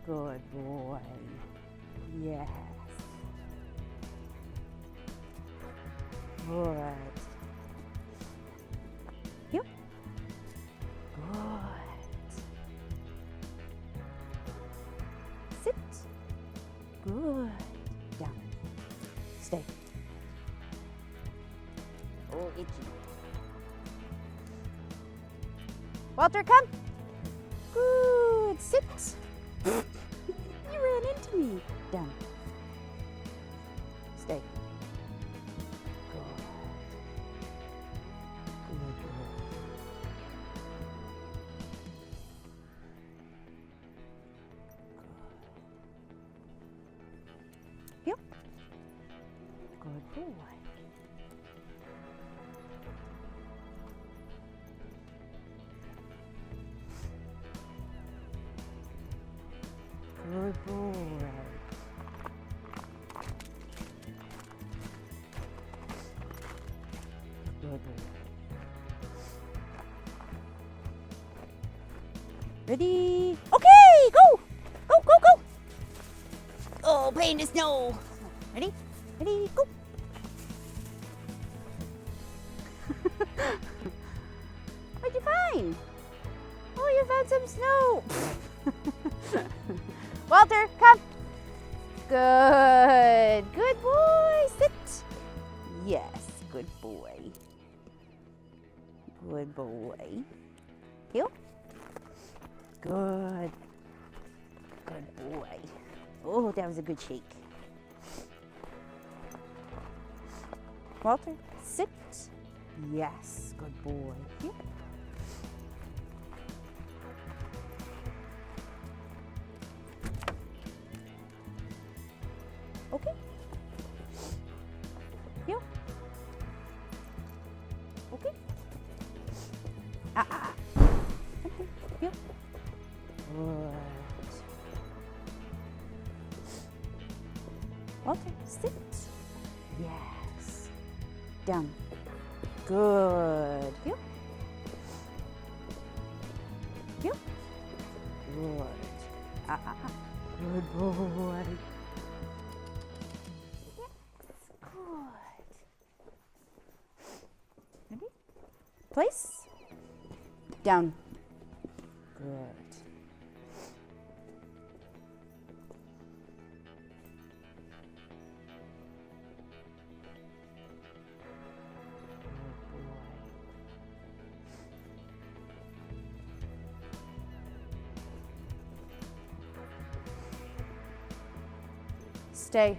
Good boy. Yes. Good. Yep. Good. Sit. Good. Down. Stay. Oh, itchy. Walter, come. Good. Sit. You ran into me. Down. Stay. Good. Good boy. Good. Yep. Good boy. Good boy. Good boy. Ready? Okay, go! Go, go, go! Oh, play in the snow. Ready? Ready, go! What'd you find? Oh, you found some snow. Walter, come. Good. Good boy. Sit. Yes, good boy. Good boy. Heel. Good. Good boy. Oh, that was a good shake. Walter, sit. Yes, good boy. Heel. Okay. Heel. Okay. Okay. Heel. Good. Walter, sit. Yes. Down. Good. Heel. Heel. Good. Good boy. Ready? Place. Down. Good. Stay.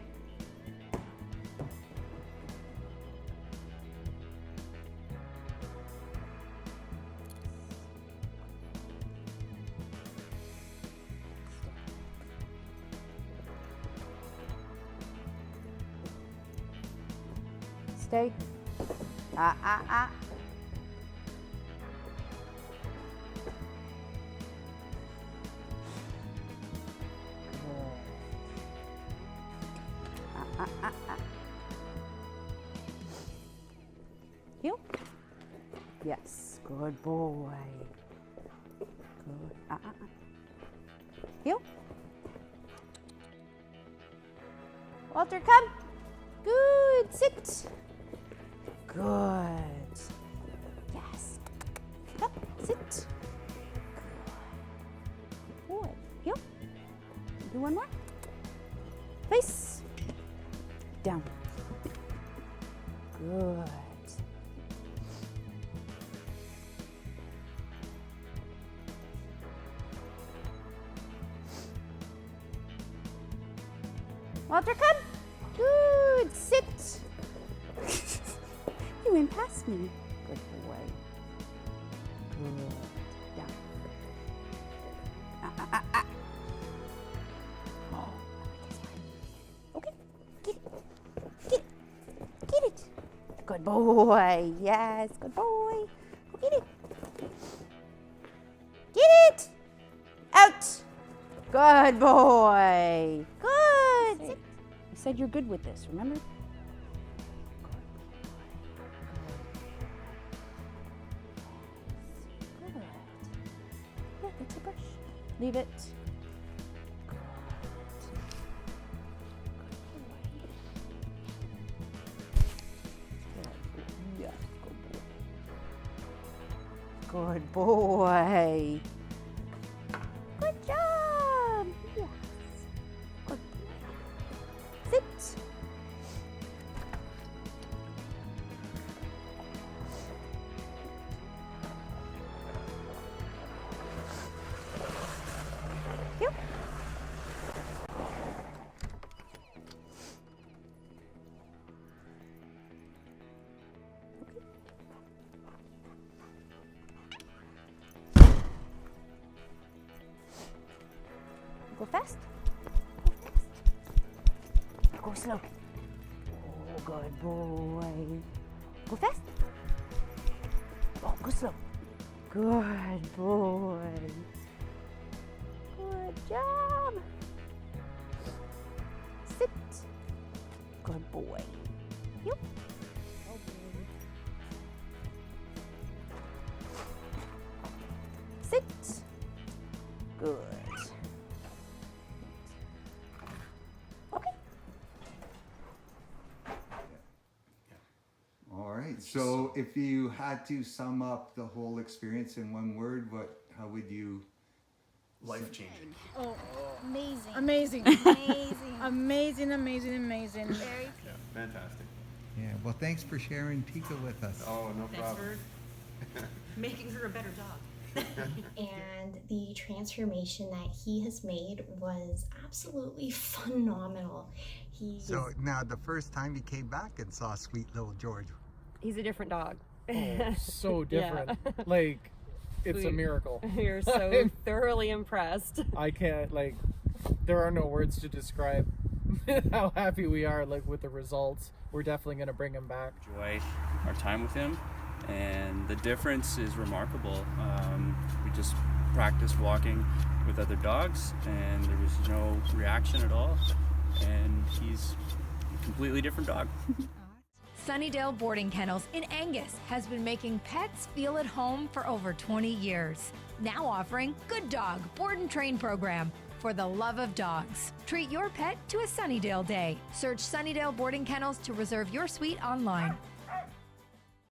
Stay. Heel. Yes, good boy. Good. Heel. Walter, come. Good. Sit. Good. Yes. Up. Sit. Good boy. Heel. Do one more. Face. Down. Good. Walter, come. Good. Sit. You went past me. Good boy. Good. Down. Oh, okay. Get it. Get it. Get it. Good boy. Yes, good boy. Go get it. Get it. Out. Good boy. Good. Sit. You said you're good with this, remember? Good. Yeah, that's a brush. Leave it. Good. Good boy. Good job. Yes. Good boy. Sit. Yep. Go fast. Go slow. Oh, good boy. Go fast. Oh, go slow. Good boy. Good job. Sit. Good boy. Yep. Sit. Good. Okay. All right. So if you had to sum up the whole experience in one word, how would you? Life-changing. Oh, Amazing. amazing. Amazing. Amazing, amazing, amazing. Very Yeah, fantastic. Yeah. Well, thanks for sharing Pika with us. Oh, no Thanks problem. for making her a better dog. And the transformation that he has made was absolutely phenomenal. So now the first time you came back and saw sweet little George. He's a different dog. Oh, so different. Yeah. Like, it's a miracle. You're so thoroughly impressed. I can't, like, there are no words to describe how happy we are, like, with the results. We're definitely going to bring him back. Enjoy our time with him, and the difference is remarkable. We just practiced walking with other dogs, and there was no reaction at all, and he's a completely different dog. Sunnidale Boarding Kennels in Angus has been making pets feel at home for over 20 years. Now offering Good Dog Board and Train program for the love of dogs. Treat your pet to a Sunnydale day. Search Sunnydale Boarding Kennels to reserve your suite online.